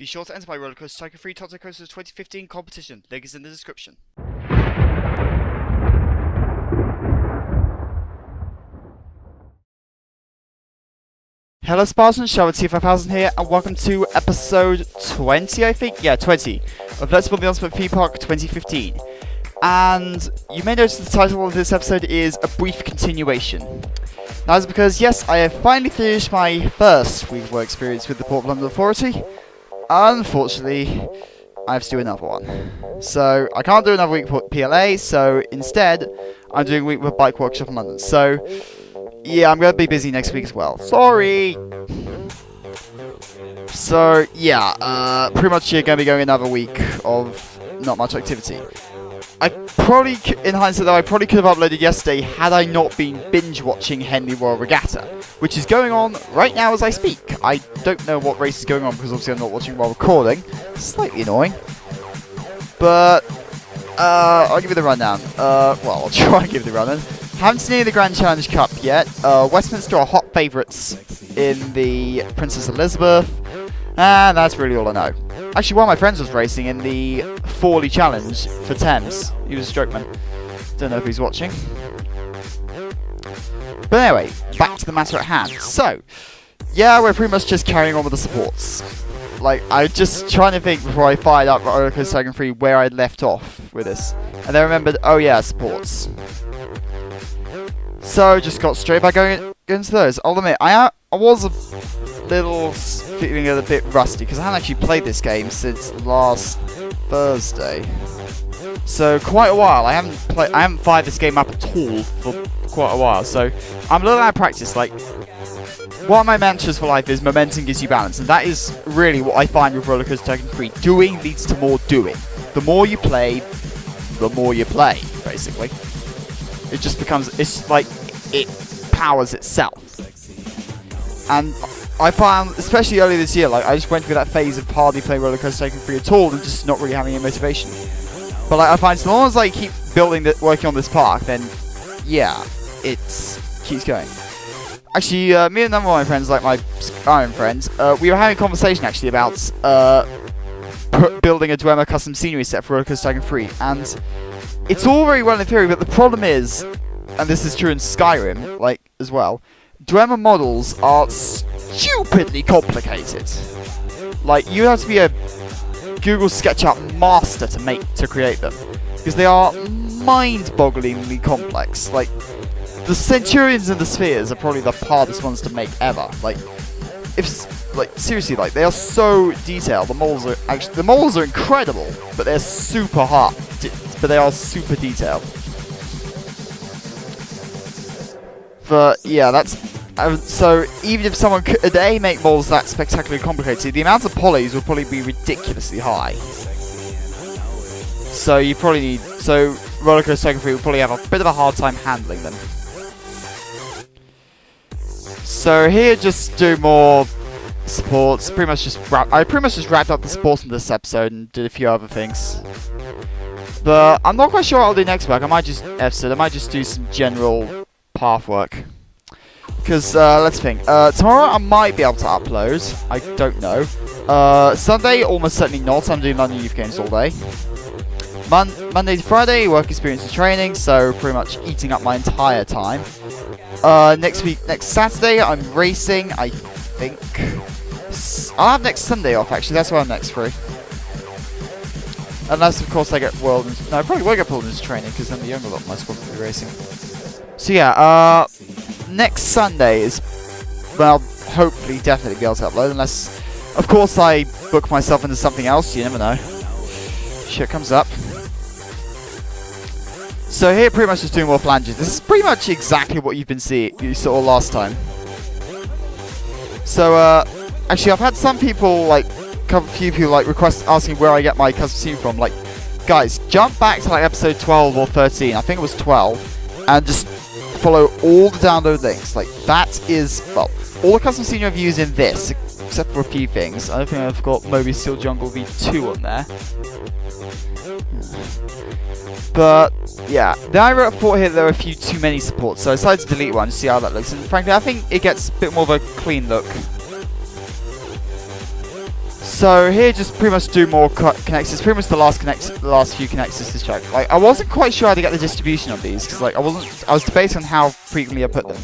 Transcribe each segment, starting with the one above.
Be sure to enter my Rollercoaster Tycoon 3 Toto Coasters 2015 competition. Link is in the description. Hello Spartans, Shower T5000 here, and welcome to episode 20, I think? Yeah, 20, of Let's Build the Ultimate Theme Park 2015. And you may notice the title of this episode is A Brief Continuation. That is because, yes, I have finally finished my first week of work experience with the Port of London Authority. Unfortunately, I have to do another one. So, I can't do another week with PLA, so instead, I'm doing a week with Bike Workshop in London. So, yeah, I'm going to be busy next week as well. Sorry! So, yeah, pretty much you're going to be going another week of not much activity. I probably, in hindsight though, I probably could have uploaded yesterday had I not been binge-watching Henley Royal Regatta, which is going on right now as I speak. I don't know what race is going on because obviously I'm not watching while recording. Slightly annoying. But, I'll give you the rundown. Well, I'll try and give you the rundown. Haven't seen any of the Grand Challenge Cup yet. Westminster are hot favourites in the Princess Elizabeth. And that's really all I know. Actually, one of my friends was racing in the Forley Challenge for Thames. He was a strokeman. Don't know if he's watching. But anyway, back to the matter at hand. So, yeah, we're pretty much just carrying on with the supports. Like, I was just trying to think before I fired up Rollercoaster Tycoon 3 where I'd left off with this. And then I remembered, oh yeah, supports. So, just got straight back going into those. I'll admit, I was a little feeling a bit rusty because I haven't actually played this game since last Thursday. So quite a while. I haven't fired this game up at all for quite a while. So I'm a little out of practice. Like, one of my mantras for life is momentum gives you balance, and that is really what I find with Rollercoaster Tycoon 3. Doing leads to more doing. The more you play, the more you play. Basically, it just becomes. It's like it powers itself. And I found, especially earlier this year, like I just went through that phase of hardly playing Rollercoaster Tycoon 3 at all and just not really having any motivation. But like I find, as long as I keep working on this park, then yeah, it keeps going. Actually, me and a number of my friends, like my Skyrim friends, we were having a conversation actually about building a Dwemer custom scenery set for Rollercoaster Tycoon 3, and it's all very well in theory, but the problem is, and this is true in Skyrim, like as well, Dwemer models are stupidly complicated. Like, you have to be a Google SketchUp master to create them, because they are mind-bogglingly complex. Like, the Centurions and the Spheres are probably the hardest ones to make ever. Like, seriously, like, they are so detailed. The models are incredible, but they're super hard. But they are super detailed. But yeah, that's so even if someone could make models that spectacularly complicated, the amount of polys would probably be ridiculously high. So you probably need Rollercoaster Tycoon 3 would probably have a bit of a hard time handling them. So here, just do more supports. I pretty much just wrapped up the supports in this episode and did a few other things. But I'm not quite sure what I'll do next week. I might just do some general path work. Because, let's think. Tomorrow I might be able to upload. I don't know. Sunday, almost certainly not. I'm doing London Youth Games all day. Monday to Friday, work experience and training. So, pretty much eating up my entire time. Next Saturday, I'm racing, I think. I'll have next Sunday off, actually. That's why I'm next free. Unless, of course, I get World... No, I probably won't get pulled into training, because then the younger lot of my squad will be racing. So, yeah, next Sunday is when I'll hopefully definitely be able to upload, unless, of course, I book myself into something else. You never know. Shit comes up. So here, pretty much just doing more flanges. This is pretty much exactly what you saw last time. So, actually, I've had some people, like, a few people, like, asking where I get my custom scene from. Like, guys, jump back to, like, episode 12 or 13. I think it was 12. And just follow all the download links. Like, that is, well, all the custom scene reviews in this, except for a few things. I don't think I've got Moby Steel Jungle V2 on there. But, yeah. Then I thought here there were a few too many supports, so I decided to delete one to see how that looks. And frankly, I think it gets a bit more of a clean look. So here, just pretty much do more connectors. Pretty much the last few connectors to check. Like, I wasn't quite sure how to get the distribution of these because like I was debating on how frequently I put them.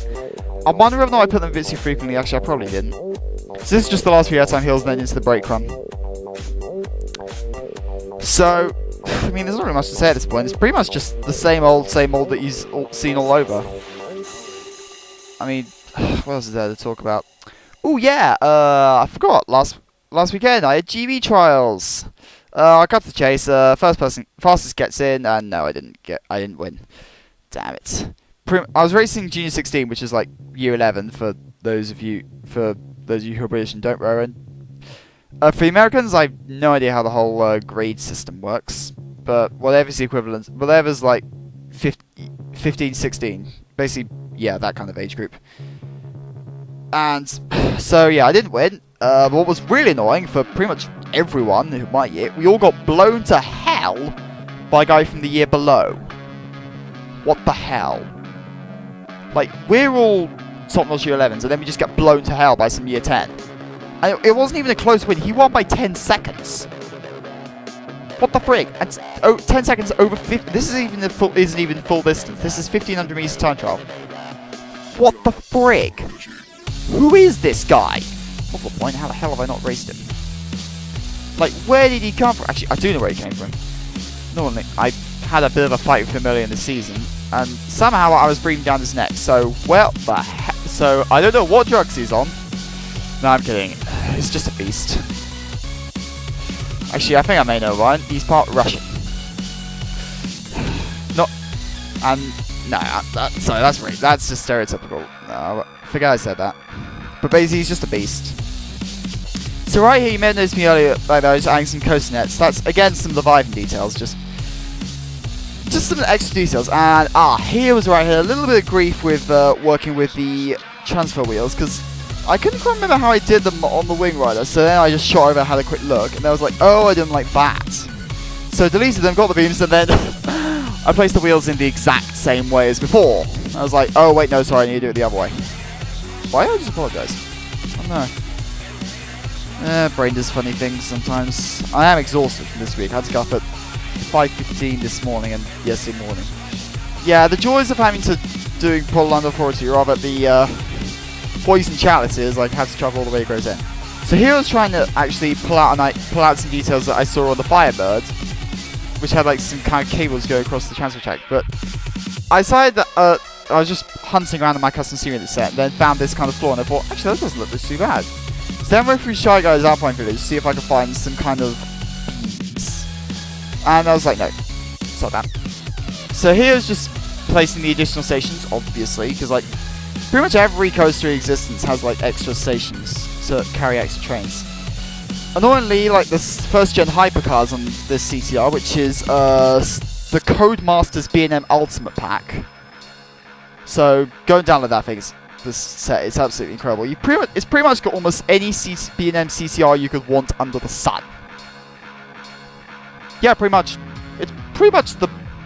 I'm wondering whether I put them a bit too frequently. Actually, I probably didn't. So this is just the last few airtime heals, and then into the break run. So, I mean, there's not really much to say at this point. It's pretty much just the same old that you've seen all over. I mean, what else is there to talk about? Oh yeah, I forgot. Last weekend I had GB trials. I got the chase. Fastest gets in, and no, I didn't win. Damn it. I was racing Junior 16, which is like year 11 for those of you who are British and don't row. And for the Americans, I have no idea how the whole grade system works. But whatever's the equivalent, whatever's like 15, 16, basically, yeah, that kind of age group. And so yeah, I didn't win. But what was really annoying for pretty much everyone in my year, we all got blown to hell by a guy from the year below. What the hell? Like, we're all top-notch year 11s, and then we just get blown to hell by some year 10. And it wasn't even a close win. He won by 10 seconds. What the frig? And 10 seconds over 50. This isn't even full distance. This is 1500 meters time trial. What the frig? Who is this guy? What's the point? How the hell have I not raced him? Like, where did he come from? Actually, I do know where he came from. Normally, I had a bit of a fight with him earlier in the season, and somehow I was breathing down his neck. So, well, the heck? So, I don't know what drugs he's on. No, I'm kidding. He's just a beast. Actually, I think I may know why. He's part Russian. Not, and no, sorry, that's right. That's just stereotypical. No, forget I said that. But basically, he's just a beast. So right here, you may have noticed me earlier, like I was adding some coaster nets. That's again some Leviathan details, just some extra details. And here was right here a little bit of grief with working with the transfer wheels, because I couldn't quite remember how I did them on the Wing Rider. So then I just shot over, had a quick look, and I was like, oh, I didn't like that. So I deleted them, got the beams, and then I placed the wheels in the exact same way as before. I was like, oh wait, no, sorry, I need to do it the other way. Why do I just apologise? I don't know. Brain does funny things sometimes. I am exhausted from this week. I had to get up at 5:15 this morning and yesterday morning. Yeah, the joys of having to doing Prologue Authority, or rather the Poison Chalices, like had to travel all the way to Gray's End. So here I was trying to actually pull out some details that I saw on the Firebird, which had like some kind of cables going across the transfer track. But I decided that I was just hunting around in my custom series set, and then found this kind of flaw, and I thought, actually, that doesn't look too bad. So then I went through Shy Guy's Alpine Village to see if I could find some kind of beads. And I was like, no, it's not that. So here's just placing the additional stations, obviously, because like pretty much every coaster in existence has like extra stations to carry extra trains. Annoyingly, like this first gen hypercars on this CTR, which is the Codemasters B&M Ultimate Pack. So go and download that thing. This set is absolutely incredible. It's pretty much got almost any B&M CTR you could want under the sun. Yeah, pretty much. It's pretty much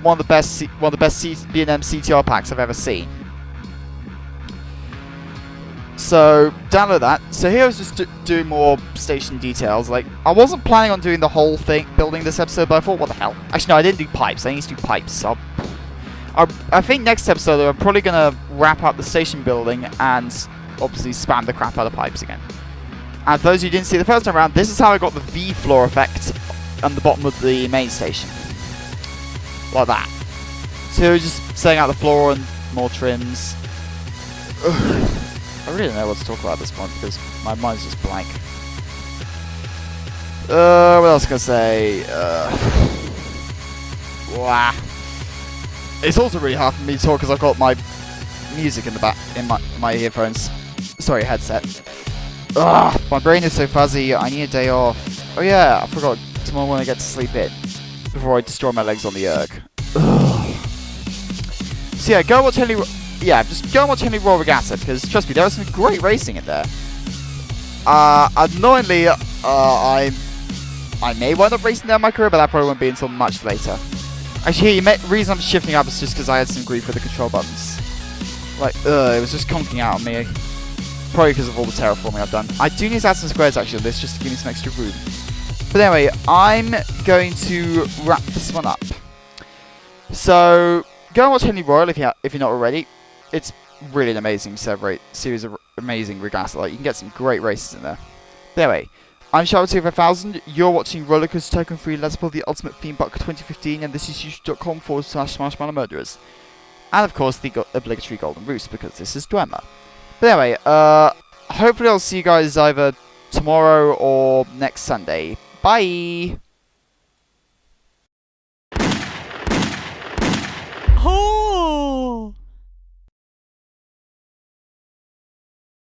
one of the best B&M CTR packs I've ever seen. So download that. So here I was just doing more station details. Like, I wasn't planning on doing the whole thing, building this episode, but I thought, what the hell? Actually, no, I didn't do pipes. I need to do pipes. So I think next episode I'm probably gonna wrap up the station building and obviously spam the crap out of pipes again. And for those of you who didn't see the first time around, this is how I got the V floor effect on the bottom of the main station. Like that. So just setting out the floor and more trims. I really don't know what to talk about at this point because my mind's just blank. What else can I say? Wow. It's also really hard for me to talk because I've got my music in the back in my earphones. Sorry, headset. Ugh, my brain is so fuzzy. I need a day off. Oh yeah, I forgot. Tomorrow when I get to sleep in before I destroy my legs on the erg. Ugh. So yeah, go watch Henley. Yeah, just go and watch Henley Royal Regatta because trust me, there was some great racing in there. Annoyingly, I may wind up racing there in my career, but that probably won't be until much later. Actually, the reason I'm shifting up is just because I had some grief with the control buttons. Like, it was just conking out on me. Probably because of all the terraforming I've done. I do need to add some squares actually on this just to give me some extra room. But anyway, I'm going to wrap this one up. So, go and watch Henley Royal if you're not already. It's really an amazing series of amazing regatta. Like, you can get some great races in there. But anyway, I'm Charlotte5000. You're watching Rollercoaster Tycoon 3 Let's Play the Ultimate Theme Park 2015, and this is youtube.com/Marshmallow Murderers. And of course, the obligatory Golden Roost, because this is Dwemer. But anyway, hopefully I'll see you guys either tomorrow or next Sunday. Bye!